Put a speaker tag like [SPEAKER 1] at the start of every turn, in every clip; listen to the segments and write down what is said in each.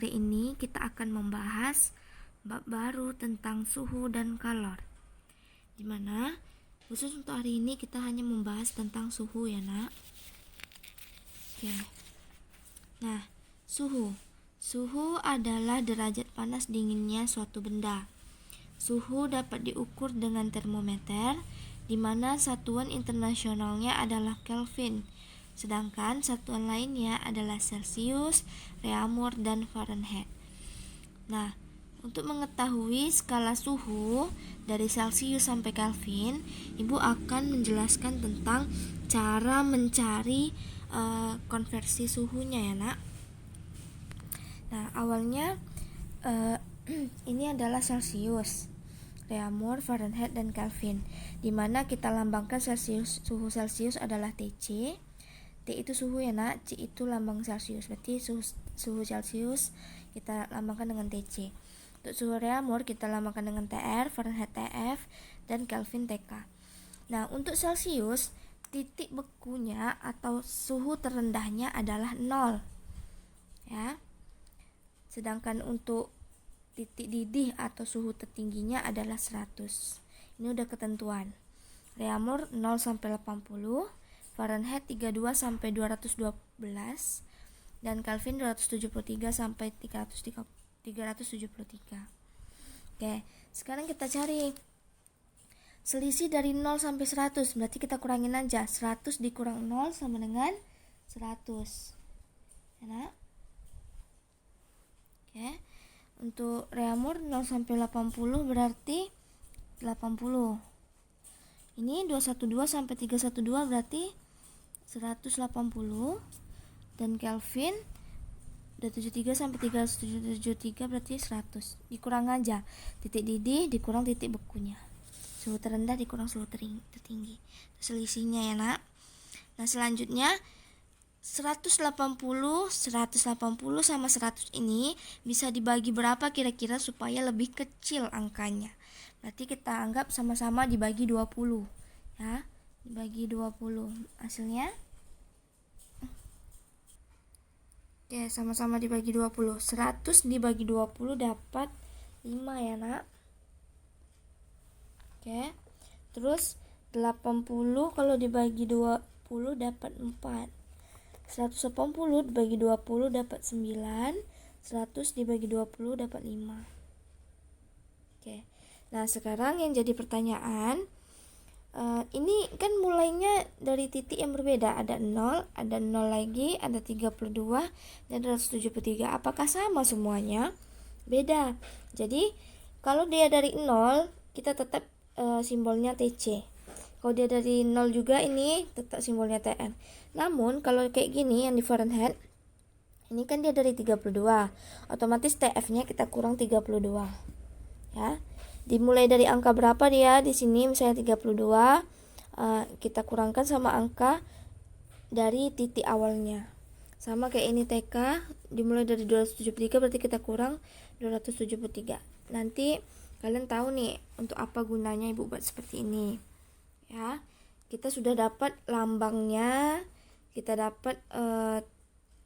[SPEAKER 1] hari ini kita akan membahas bab baru tentang suhu dan kalor. Dimana khusus untuk hari ini kita hanya membahas tentang suhu ya nak. Oke. Nah, suhu. Suhu adalah derajat panas dinginnya suatu benda. Suhu dapat diukur dengan termometer, di mana satuan internasionalnya adalah Kelvin, sedangkan satuan lainnya adalah Celsius, Reaumur, dan Fahrenheit. Nah, untuk mengetahui skala suhu dari Celsius sampai Kelvin, Ibu akan menjelaskan tentang cara mencari konversi suhunya ya nak. Nah, awalnya ini adalah Celsius, Reaumur, Fahrenheit, dan Kelvin, di mana kita lambangkan suhu Celsius adalah TC. T itu suhu ya nak, C itu lambang Celsius, berarti suhu Celsius kita lambangkan dengan TC. Untuk suhu Reaumur kita lambangkan dengan TR, Fahrenheit TF, dan Kelvin TK. Nah, untuk Celsius, titik bekunya atau suhu terendahnya adalah 0 ya. Sedangkan untuk titik didih atau suhu tertingginya adalah 100. Ini udah ketentuan. Reaumur 0 sampai 80, Fahrenheit 32 sampai 212, dan Kelvin 273 sampai 373. Oke, sekarang kita cari selisih dari 0 sampai 100. Berarti kita kurangin aja. 100 dikurang 0 sama dengan 100. Ya nak? Oke. Untuk Reaumur 0 sampai 80 berarti 80. Ini 212 sampai 312 berarti 180, dan Kelvin 273 sampai 373 berarti 100. Dikurang aja titik didih dikurang titik bekunya. Suhu terendah dikurang suhu tertinggi. Selisihnya ya nak. Nah, selanjutnya 180 sama 100 ini bisa dibagi berapa kira-kira supaya lebih kecil angkanya. Berarti kita anggap sama-sama dibagi 20 ya. Dibagi 20 hasilnya. Oke, sama-sama dibagi 20. 100 dibagi 20 dapat 5 ya nak. Oke. Terus 80 kalau dibagi 20 dapat 4. 180 dibagi 20 dapat 9, 100 dibagi 20 dapat 5. Oke. Nah, sekarang yang jadi pertanyaan, ini kan mulainya dari titik yang berbeda, ada 0, ada 0 lagi, ada 32, dan 173. Apakah sama semuanya? Beda. Jadi, kalau dia dari 0, kita tetap simbolnya TC. Kalau dia dari 0 juga, ini tetap simbolnya TN. Namun kalau kayak gini yang di Fahrenheit, ini kan dia dari 32, otomatis TF-nya kita kurang 32 ya. Dimulai dari angka berapa dia di sini, misalnya 32, kita kurangkan sama angka dari titik awalnya. Sama kayak ini TK, dimulai dari 273 berarti kita kurang 273. Nanti kalian tahu nih untuk apa gunanya Ibu buat seperti ini ya. Kita sudah dapat lambangnya, kita dapat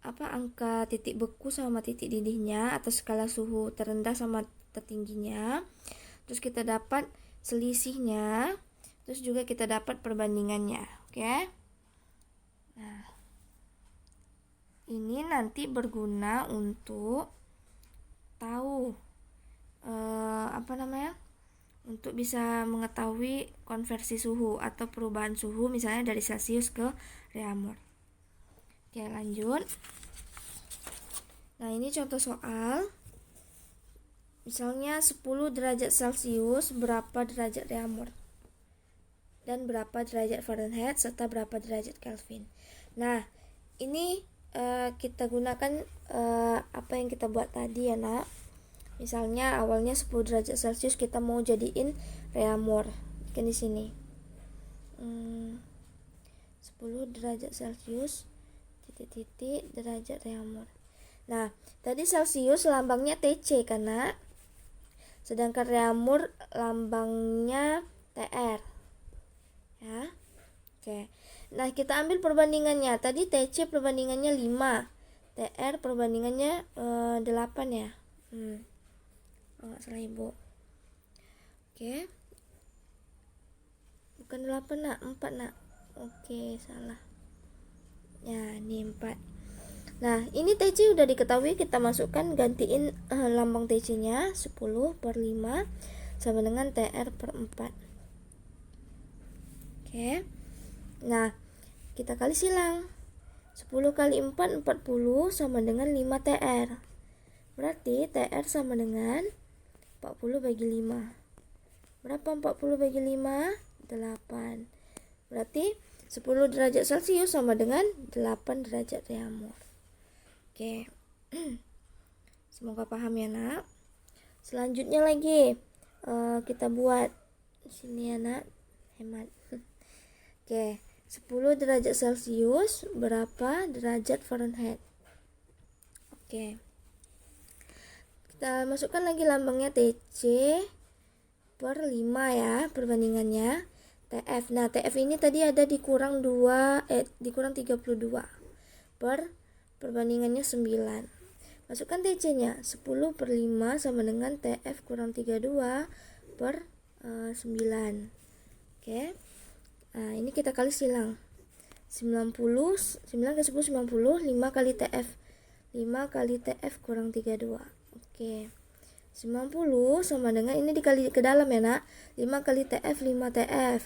[SPEAKER 1] angka titik beku sama titik didihnya atau skala suhu terendah sama tertingginya. Terus kita dapat selisihnya, terus juga kita dapat perbandingannya. Oke. Nah, ini nanti berguna untuk tahu untuk bisa mengetahui konversi suhu atau perubahan suhu misalnya dari Celsius ke Reaumur. Oke, lanjut. Nah, ini contoh soal. Misalnya 10 derajat Celsius berapa derajat Reaumur, dan berapa derajat Fahrenheit serta berapa derajat Kelvin. Nah, ini kita gunakan apa yang kita buat tadi ya nak. Misalnya awalnya 10 derajat Celsius kita mau jadiin Reaumur. Kan di sini 10 derajat Celsius titik-titik derajat Reaumur. Nah, tadi Celsius lambangnya TC karena, sedangkan Reaumur lambangnya TR ya. Oke. Nah, kita ambil perbandingannya. Tadi TC perbandingannya 5, TR perbandingannya 8 ya. Oh, nggak salah Ibu. Oke. Bukan 8 nak, 4 nak. Oke, salah. Ya, ini 4. Nah, ini TC udah diketahui, kita masukkan, gantiin lambang TC-nya 10/5 sama dengan TR per 4. Oke. Nah, kita kali silang. 10 kali 4, 40 sama dengan 5 TR. Berarti TR sama dengan 40 bagi 5. Berapa 40 bagi 5? 8. Berarti 10 derajat Celcius sama dengan 8 derajat Reaumur. Oke. Semoga paham ya nak. Selanjutnya lagi kita buat sini ya nak, hemat. Oke, 10 derajat Celcius berapa derajat Fahrenheit? Oke. Kita masukkan lagi lambangnya TC per 5 ya, perbandingannya TF. Nah, TF ini tadi ada dikurang 32 per perbandingannya 9. Masukkan TC-nya, 10/5 sama dengan TF kurang 32 per 9. Oke. Nah, ini kita kali silang. 90, 9 ke 10 90, 5 kali TF. 5 kali TF kurang 32. Oke. 90 sama dengan, ini dikali ke dalam ya nak, 5 kali TF 5 TF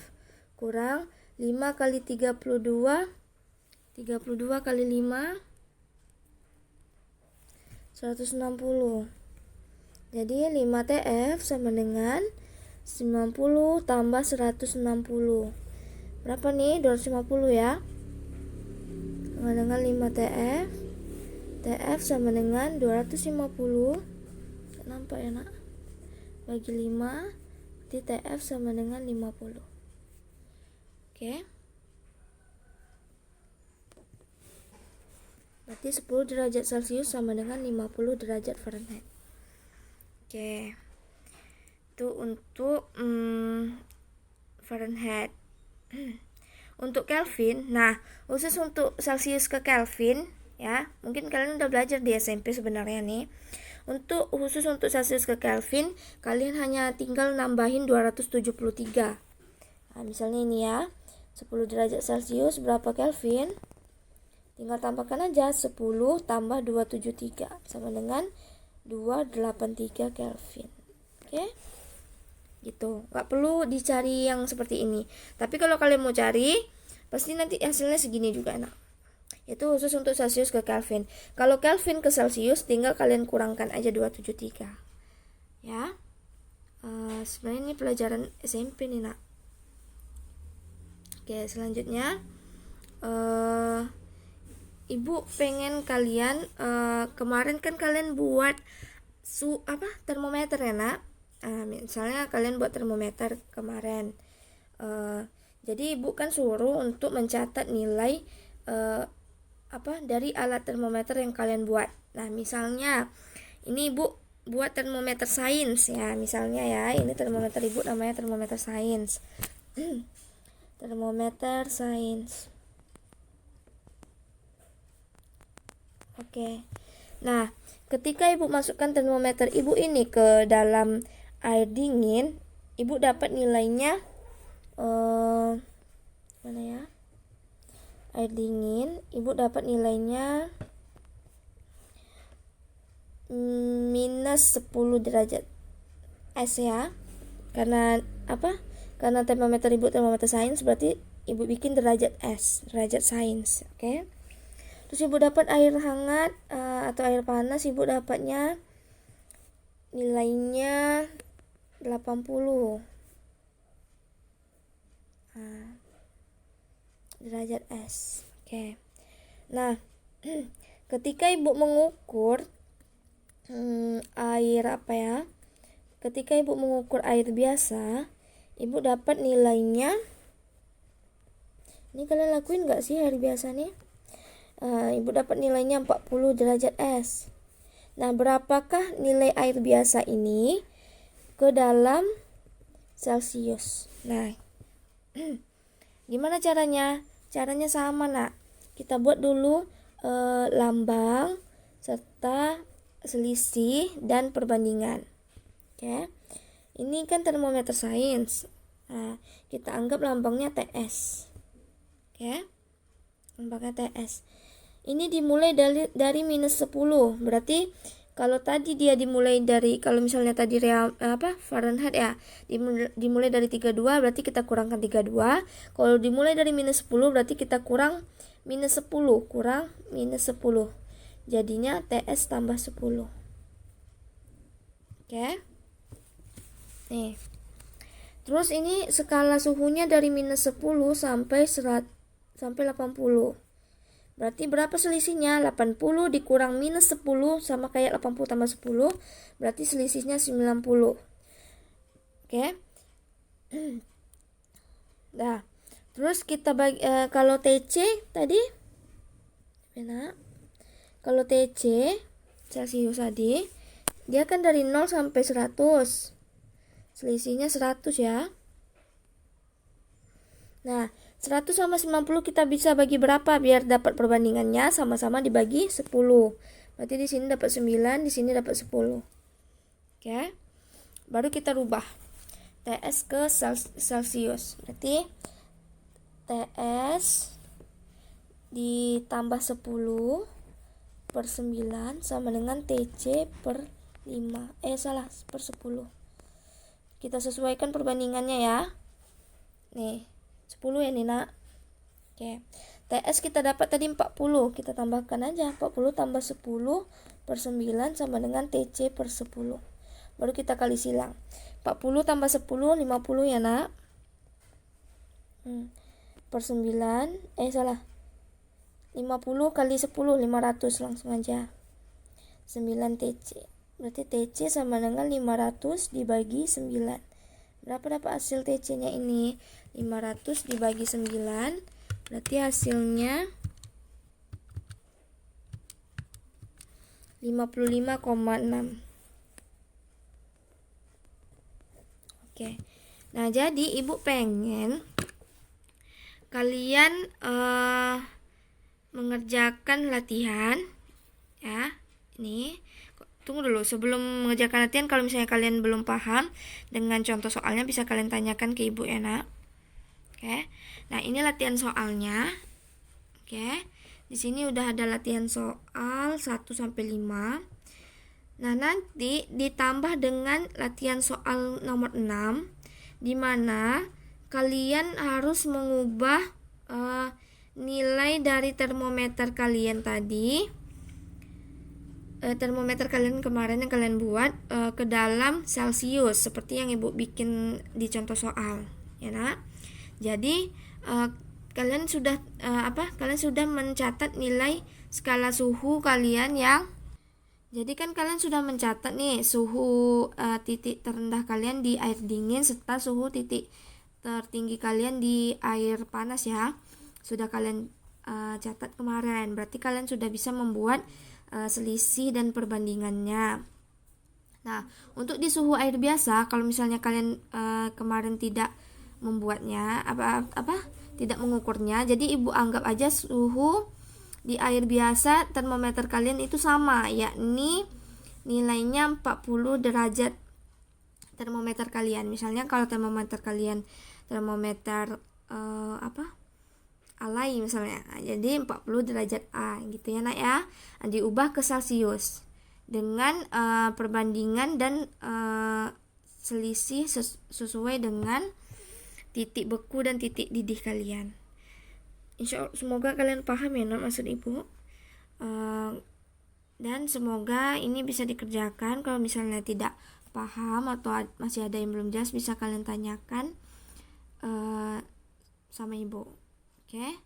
[SPEAKER 1] kurang 5 kali 32 kali 5 160. Jadi 5 TF sama dengan 90 tambah 160. Berapa nih? 250 ya. Sama dengan 5 TF. TF sama dengan 250. Nampak ya nak? Bagi 5, berarti TF sama dengan 50. Oke. Berarti 10 derajat Celcius sama dengan 50 derajat Fahrenheit. Oke. Itu untuk Fahrenheit. Untuk Kelvin, nah khusus untuk Celcius ke Kelvin ya, mungkin kalian udah belajar di SMP sebenarnya nih. Khusus untuk Celcius ke Kelvin, kalian hanya tinggal nambahin 273. Nah, misalnya ini ya, 10 derajat Celcius berapa Kelvin? Tinggal tambahkan aja 10 tambah 273 sama dengan 283 Kelvin. Oke? Gitu. Nggak perlu dicari yang seperti ini. Tapi kalau kalian mau cari, pasti nanti hasilnya segini juga nak. Itu khusus untuk Celcius ke Kelvin. Kalau Kelvin ke Celcius, tinggal kalian kurangkan aja 273. Ya. Sebenarnya ini pelajaran SMP nih nak. Oke, selanjutnya Ibu pengen kalian kemarin kan kalian buat termometer ya nak. Misalnya kalian buat termometer kemarin. Jadi Ibu kan suruh untuk mencatat nilai dari alat termometer yang kalian buat. Nah, misalnya ini Ibu buat termometer sains ya, misalnya ya, ini termometer Ibu namanya termometer sains. Termometer sains. Oke. Nah, ketika Ibu masukkan termometer Ibu ini ke dalam air dingin, Ibu dapat nilainya mana ya? Air dingin, Ibu dapat nilainya minus 10 derajat S ya. Karena apa? Karena termometer Ibu termometer sains, berarti Ibu bikin derajat S, derajat sains. Oke. Terus Ibu dapat air hangat atau air panas, Ibu dapatnya nilainya 80 derajat S. Oke. Nah, ketika Ibu mengukur air ketika Ibu mengukur air biasa, Ibu dapat nilainya, ini kalian lakuin gak sih air biasa nih? Ibu dapat nilainya 40 derajat S. Nah, berapakah nilai air biasa ini ke dalam Celcius? Nah, gimana caranya? Caranya sama nak. Kita buat dulu lambang serta selisih dan perbandingan. Oke. Ini kan termometer sains. Nah, kita anggap lambangnya TS. Oke. Lambangnya TS. Ini dimulai dari minus 10. Berarti kalau tadi dia dimulai dari, kalau misalnya tadi Fahrenheit ya, dimulai dari 32, berarti kita kurangkan 32. Kalau dimulai dari minus 10, berarti kita kurang minus 10, kurang minus 10. Jadinya TS tambah 10. Oke. Nih. Terus ini skala suhunya dari minus 10 sampai 80. Berarti berapa selisihnya? 80 dikurang minus 10 sama kayak 80 tambah 10. Berarti selisihnya 90. Oke. Nah, terus kita bagi kalau TC tadi kalau TC Celcius tadi dia kan dari 0 sampai 100. Selisihnya 100 ya. Nah, 100 sama 90 kita bisa bagi berapa biar dapat perbandingannya? Sama-sama dibagi 10. Berarti di sini dapat 9, di sini dapat 10. Oke. Baru kita rubah TS ke Celcius. Berarti TS ditambah 10 per 9 sama dengan TC per 5. Per 10. Kita sesuaikan perbandingannya ya. Nih. 10 ya Nina. Oke. TS kita dapat tadi 40. Kita tambahkan aja 40 tambah 10 per 9 sama dengan TC per 10. Baru kita kali silang. 40 tambah 10 50 ya nak. Per 9 50 kali 10 500 langsung aja. 9 TC. Berarti TC sama dengan 500 dibagi 9. Berapa dapat hasil TC-nya ini? 500 dibagi 9. Berarti hasilnya 55,6. Oke. Nah, jadi Ibu pengen kalian mengerjakan latihan ya. Ini tunggu dulu, sebelum mengerjakan latihan, kalau misalnya kalian belum paham dengan contoh soalnya bisa kalian tanyakan ke Ibu ya nak. Oke. Nah, ini latihan soalnya. Oke. Di sini udah ada latihan soal 1 sampai 5. Nah, nanti ditambah dengan latihan soal nomor 6 di mana kalian harus mengubah nilai dari termometer kalian tadi. Termometer kalian kemarin yang kalian buat ke dalam Celcius seperti yang Ibu bikin di contoh soal ya nak. Jadi kalian sudah mencatat nilai skala suhu kalian yang, jadi kan kalian sudah mencatat nih suhu titik terendah kalian di air dingin serta suhu titik tertinggi kalian di air panas ya. Sudah kalian catat kemarin. Berarti kalian sudah bisa membuat selisih dan perbandingannya. Nah, untuk di suhu air biasa, kalau misalnya kalian kemarin tidak membuatnya, tidak mengukurnya, jadi Ibu anggap aja suhu di air biasa termometer kalian itu sama, yakni nilainya 40 derajat termometer kalian. Misalnya kalau termometer kalian alay misalnya, jadi 40 derajat A gitu ya nak ya. Diubah ke Celcius dengan perbandingan dan selisih sesuai dengan titik beku dan titik didih kalian. Insya Allah, semoga kalian paham ya nak maksud Ibu. Dan semoga ini bisa dikerjakan. Kalau misalnya tidak paham atau masih ada yang belum jelas, bisa kalian tanyakan sama Ibu. Oke.